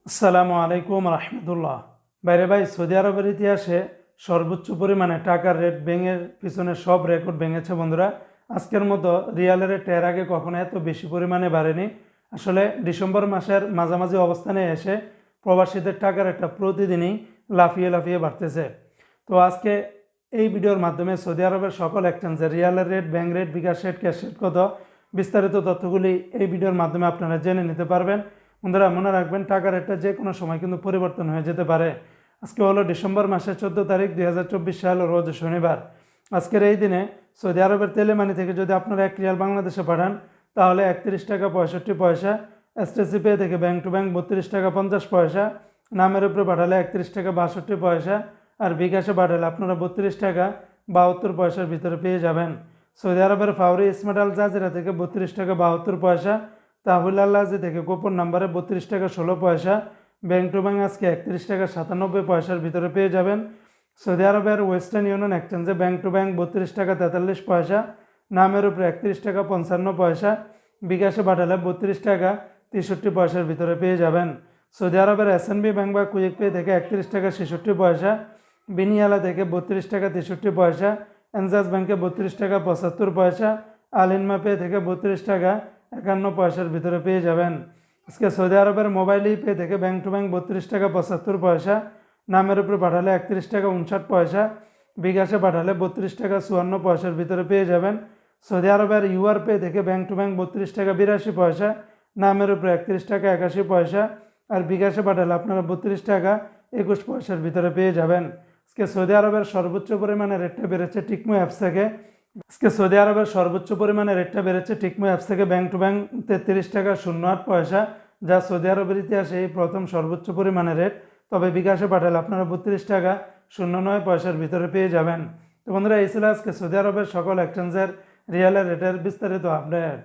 আসসালামু আলাইকুম রহমতুল্লাহ। বাইরে ভাই, সৌদি আরবের ইতিহাসে সর্বোচ্চ পরিমাণে টাকার রেট ভেঙের পিছনে সব রেকর্ড ভেঙেছে বন্ধুরা। আজকের মতো রিয়ালের রেট এর আগে কখনো এত বেশি পরিমাণে বাড়েনি। আসলে ডিসেম্বর মাসের মাঝামাঝি অবস্থানে এসে প্রবাসীদের টাকার রেটটা প্রতিদিনই লাফিয়ে লাফিয়ে বাড়তেছে। তো আজকে এই ভিডিওর মাধ্যমে সৌদি আরবের সকল এক্সচেঞ্জের রিয়ালের রেট, ব্যাংক রেট, বিকাশ রেট, ক্যাশ রেট কত, বিস্তারিত তথ্যগুলি এই ভিডিওর মাধ্যমে আপনারা জেনে নিতে পারবেন। বন্ধুরা মনে রাখবেন, টাকার রেটটা যে কোনো সময় কিন্তু পরিবর্তন হয়ে যেতে পারে। আজকে হলো ডিসেম্বর মাসের 14 তারিখ 2024 সাল, রোজ শনিবার। আজকের এই দিনে সৌদি আরবের তেলেমানি থেকে যদি আপনারা 1 রিয়াল বাংলাদেশে পাঠান তাহলে 31 টাকা 65 পয়সা, এসটিসি পে থেকে ব্যাংক টু ব্যাংক 32 টাকা 50 পয়সা, নামের উপরে পাঠালে 31 টাকা 62 পয়সা, আর বিকাশে পাঠালে আপনারা 32 টাকা 72 পয়সার ভিতরে পেয়ে যাবেন। সৌদি আরবের ফাউরি স্মার্ট আল জাজিরা থেকে 32 টাকা 72 পয়সা, তাহুল আল্লাজি থেকে গোপন নাম্বারে 32 টাকা 16 পয়সা, ব্যাংক টু ব্যাংক আজকে 31 টাকা 97 পয়সার ভিতরে পেয়ে যাবেন। সৌদি আরবের ওয়েস্টার্ন ইউনিয়ন এক্সচেঞ্জে ব্যাংক টু ব্যাংক 32 টাকা 43 পয়সা, নামের উপরে 31 টাকা 55 পয়সা, বিকাশে পাঠালে 32 টাকা 63 পয়সার ভিতরে পেয়ে যাবেন। সৌদি আরবের এসএনবি ব্যাংক বা কুইক পে থেকে 31 টাকা 66 পয়সা, বিনিয়ালা থেকে 32 টাকা 63 পয়সা, এনজাস ব্যাংকে 32 টাকা 75 পয়সা, আলিনমা পে থেকে 32 টাকা 51 পয়সার ভিতরে পেয়ে যাবেন। আজকে সৌদি আরবের মোবাইল পে থেকে ব্যাংক টু ব্যাংক 32 টাকা 75 পয়সা, নামের উপরে পাঠালে 31 টাকা 59 পয়সা, বিকাশে পাঠালে 32 টাকা 54 পয়সার ভিতরে পেয়ে যাবেন। সৌদি আরবের ইউআর পে থেকে ব্যাংক টু ব্যাংক 32 টাকা 82 পয়সা, নামের উপরে 31 টাকা 81 পয়সা, আর বিকাশে পাঠালে আপনারা 32 টাকা 21 পয়সার ভিতরে পেয়ে যাবেন। আজকে সৌদি আরবের সর্বোচ্চ পরিমাণে রেটটা বেড়েছে টিকমো অ্যাপস থেকে। আজকে সৌদি আরবের সর্বোচ্চ পরিমাণে রেটটা বেড়েছে টিকমো অ্যাপস থেকে ব্যাংক টু ব্যাংক 33 টাকা 08 পয়সা, যা সৌদি আরবের ইতিহাসে এই প্রথম সর্বোচ্চ পরিমাণে রেট। তবে বিকাশে পাঠালে আপনারা 32 টাকা 09 পয়সার ভিতরে পেয়ে যাবেন। তো বন্ধুরা, এই ছিল আজকে সৌদি আরবের সকল এক্সচেঞ্জের রিয়ালের রেটের বিস্তারিত আপডেট।